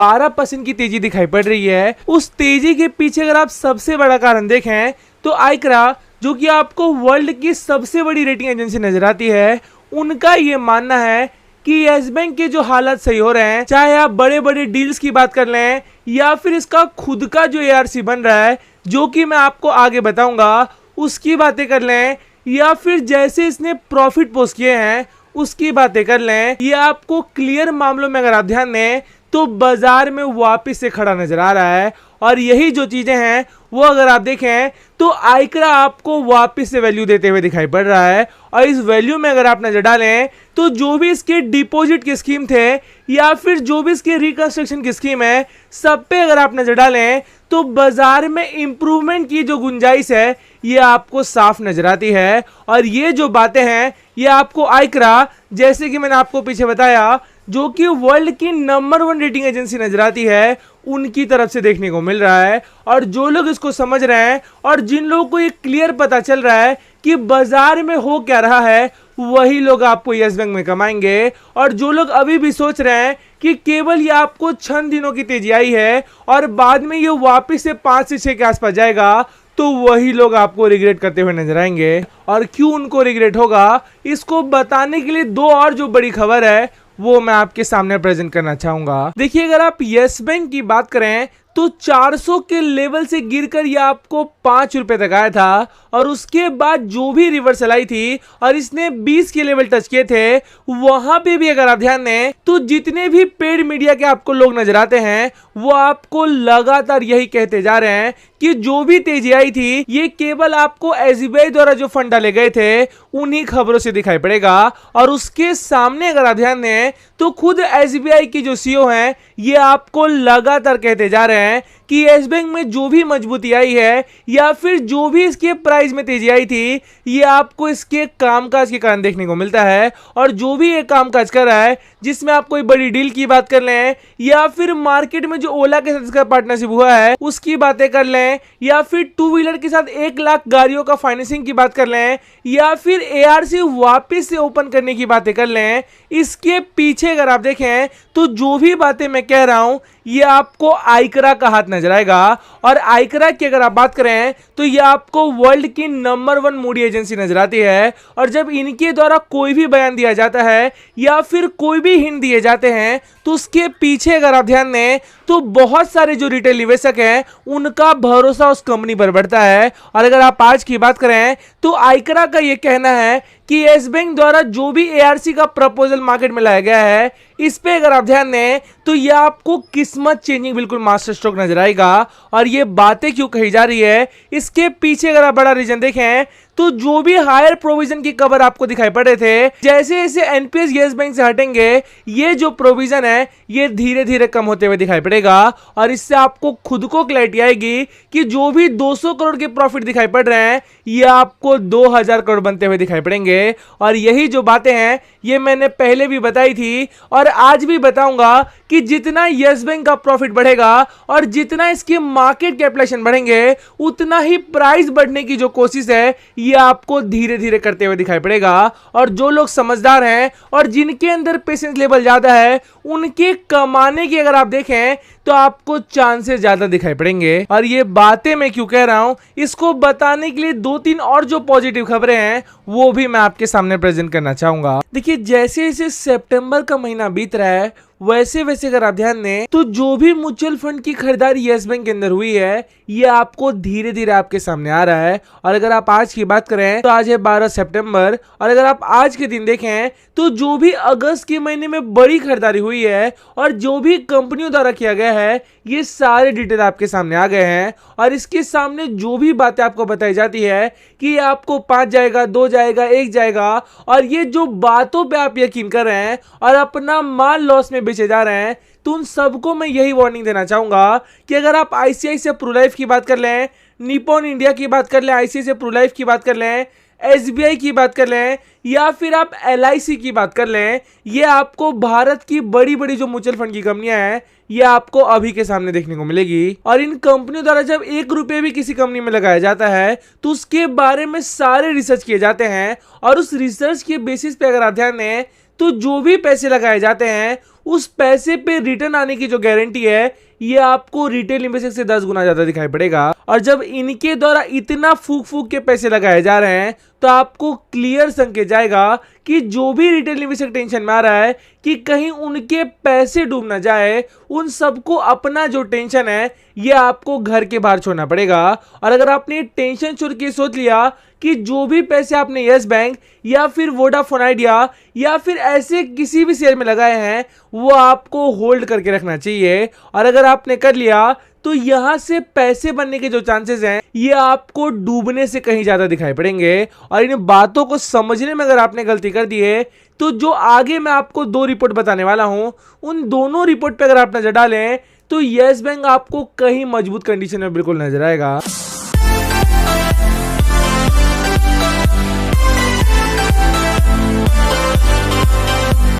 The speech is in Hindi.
12% की तेजी दिखाई पड़ रही है। उस तेजी के पीछे अगर आप सबसे बड़ा कारण देखें तो आइक्रा, जो कि आपको वर्ल्ड की सबसे बड़ी रेटिंग एजेंसी नजर आती है, उनका ये मानना है कि यस बैंक के जो हालात सही हो रहे हैं, चाहे आप बड़े बड़े डील्स की बात कर लें या फिर इसका खुद का जो एआरसी बन रहा है, जो कि मैं आपको आगे बताऊंगा, उसकी बातें कर लें, या फिर जैसे इसने प्रॉफिट पोस्ट किए हैं उसकी बातें कर लें, ये आपको क्लियर मामलों में अगर आप ध्यान दें तो बाजार में वापस से खड़ा नजर आ रहा है। और यही जो चीजें हैं वो अगर आप देखें तो आइक्रा आपको वापस से वैल्यू देते हुए दिखाई पड़ रहा है। और इस वैल्यू में अगर आप नजर डालें तो जो भी इसके डिपॉजिट की स्कीम थे या फिर जो भी इसके रिकंस्ट्रक्शन की स्कीम है, सब पे अगर आप नजर डालें तो बाजार में इंप्रूवमेंट की जो गुंजाइश है ये आपको साफ नजर आती है। और ये जो बातें हैं ये आपको आइक्रा, जैसे कि मैंने आपको पीछे बताया, जो कि वर्ल्ड की नंबर 1 रेटिंग एजेंसी नजर आती है, उनकी तरफ से देखने को मिल रहा है। और जो लोग इसको समझ रहे हैं और जिन लोगों को ये क्लियर पता चल रहा है कि बाजार में हो क्या रहा है, वही लोग आपको यस बैंक में कमाएंगे। और जो लोग अभी भी सोच रहे हैं कि केवल ये आपको 6 दिनों की तेजी आई है और बाद में ये वापस से 5 से 6 के आसपास जाएगा, तो वही लोग आपको रिग्रेट करते हुए नजर आएंगे। और क्यों उनको रिग्रेट होगा, इसको बताने के लिए दो और जो बड़ी खबर है वो मैं आपके सामने प्रेजेंट करना चाहूंगा। देखिए, अगर आप यस बैंक की बात करें तो 400 के लेवल से गिरकर ये आपको 5 रुपए तक आया था। और उसके बाद जो भी रिवर्सल आई थी और इसने 20 के लेवल टच किए थे, वहां पे भी अगर आप ध्यान दें तो जितने भी पेड मीडिया के आपको लोग नजर आते हैं वो आपको लगातार यही कहते जा रहे हैं कि जो भी तेजी आई थी ये केवल आपको एसबीआई द्वारा जो फंड डाले गए थे उन्हीं खबरों से दिखाई पड़ेगा। और उसके सामने अगर आप ध्यान दें तो खुद एसबीआई की जो सीईओ हैं ये आपको लगातार कहते जा रहे हैं कि यस बैंक में जो भी मजबूती आई है या फिर जो भी इसके प्राइस में तेजी आई थी, ये आपको इसके कामकाज के कारण देखने को मिलता है। और जो भी ये कामकाज कर रहा है, जिसमें आप कोई बड़ी डील की बात कर लें या फिर मार्केट में जो ओला के साथ इसका पार्टनरशिप हुआ है उसकी बातें कर लें, या फिर 2 व्हीलर के साथ 1 लाख गाड़ियों का फाइनेंसिंग की बात कर लें, या फिर एआरसी वापस से ओपन करने की बातें कर लें, इसके पीछे अगर आप देखें तो जो भी बातें मैं कह रहा हूं ये आपको आइक्रा का हाथ नजर आएगा। और आइक्रा की अगर आप बात करें तो ये आपको वर्ल्ड की नंबर 1 मूडी एजेंसी नजर आती है। और जब इनके द्वारा कोई भी बयान दिया जाता है या फिर कोई भी हिंट दिए जाते हैं तो उसके पीछे अगर आप ध्यान दें तो बहुत सारे जो रिटेल निवेशक हैं उनका भरोसा उस कंपनी पर बढ़ता है। और अगर आप आज की बात करें तो आइक्रा का यह कहना है कि यस बैंक द्वारा जो भी एआरसी का प्रपोजल मार्केट में लाया गया है, इस पे अगर आप ध्यान दें तो यह आपको किस्मत चेंजिंग बिल्कुल मास्टर स्ट्रोक नजर आएगा। और ये बातें क्यों कही जा रही है, इसके पीछे अगर आप बड़ा रीजन देखें तो जो भी हायर प्रोविजन की कवर आपको दिखाई पड़ रहे थे, जैसे जैसे एनपीएस यस बैंक से हटेंगे ये जो प्रोविजन है ये धीरे धीरे कम होते हुए दिखाई पड़ेगा। और इससे आपको खुद को क्लैरिटी आएगी कि जो भी 200 करोड़ के प्रॉफिट दिखाई पड़ रहे हैं ये आपको 2000 करोड़ बनते हुए दिखाई पड़ेंगे। और यही जो बातें हैं ये मैंने पहले भी बताई थी और आज भी बताऊंगा कि जितना यस बैंक का प्रॉफिट बढ़ेगा और जितना इसके मार्केट कैपिटलाइजेशन बढ़ेंगे, उतना ही प्राइस बढ़ने की जो कोशिश है ये आपको धीरे धीरे करते हुए दिखाई पड़ेगा। और जो लोग समझदार हैं और जिनके अंदर पेशेंस लेवल ज्यादा है, उनके कमाने की अगर आप देखें तो आपको चांसेस ज्यादा दिखाई पड़ेंगे। और ये बातें मैं क्यों कह रहा हूं, इसको बताने के लिए 2-3 और जो पॉजिटिव खबरें हैं वो भी मैं आपके सामने प्रेजेंट करना चाहूंगा। देखिए, जैसे जैसे सितंबर का महीना बीत रहा है वैसे वैसे अगर आप ध्यान दें तो जो भी म्यूचुअल फंड की खरीदारी यस बैंक के अंदर हुई है ये आपको धीरे धीरे आपके सामने आ रहा है। और अगर आप आज की बात करें तो आज है 12 सितंबर, और अगर आप आज के दिन देखें तो जो भी अगस्त के महीने में बड़ी खरीदारी हुई है और जो भी कंपनियों द्वारा किया गया है ये सारे डिटेल आपके सामने आ गए हैं। और इसके सामने जो भी बातें आपको बताई जाती है कि आपको 5 जाएगा, 2 जाएगा, 1 जाएगा, और ये जो बातों पे आप यकीन कर रहे हैं और अपना माल लॉस में बेचे जा रहे हैं, तो उन सबको मैं यही वार्निंग देना चाहूंगा कि अगर आप आईसीआईसीआई प्रू लाइफ की बात कर लें, निप्पॉन इंडिया की बात कर लें, आईसीआईसीआई प्रू लाइफ की बात कर लें, एसबीआई की बात कर लें, या फिर आप एलआईसी की बात कर लें, ये आपको भारत की बड़ी बड़ी जो म्यूचुअल फंड की कंपनियां हैं ये आपको अभी के सामने देखने को मिलेगी। और इन कंपनियों द्वारा जब 1 रुपये भी किसी कंपनी में लगाया जाता है तो उसके बारे में सारे रिसर्च किए जाते हैं। और उस रिसर्च के बेसिस पे अगर आप ध्यान दें तो जो भी पैसे लगाए जाते हैं उस पैसे पे रिटर्न आने की जो गारंटी है ये आपको रिटेल इन्वेस्टर से 10 गुना ज्यादा दिखाई पड़ेगा। और जब इनके द्वारा इतना फूक फूक के पैसे लगाए जा रहे हैं तो आपको क्लियर संकेत जाएगा कि जो भी रिटेल इन्वेस्टर टेंशन में आ रहा है कि कहीं उनके पैसे डूब ना जाए, उन सबको अपना जो टेंशन है ये आपको घर के बाहर छोड़ना पड़ेगा। और अगर आपने टेंशन छोड़ के सोच लिया कि जो भी पैसे आपने यस बैंक या फिर वोडाफोन आइडिया या फिर ऐसे किसी भी शेयर में लगाए हैं वो आपको होल्ड करके रखना चाहिए, और अगर आपने कर लिया तो यहां से पैसे बनने के जो चांसेस हैं ये आपको डूबने से कहीं ज्यादा दिखाई पड़ेंगे। और इन बातों को समझने में अगर आपने गलती कर दी है तो जो आगे मैं आपको 2 रिपोर्ट बताने वाला हूं उन दोनों रिपोर्ट पे अगर आप नजर डालें तो यस बैंक आपको कहीं मजबूत कंडीशन में बिल्कुल नजर आएगा।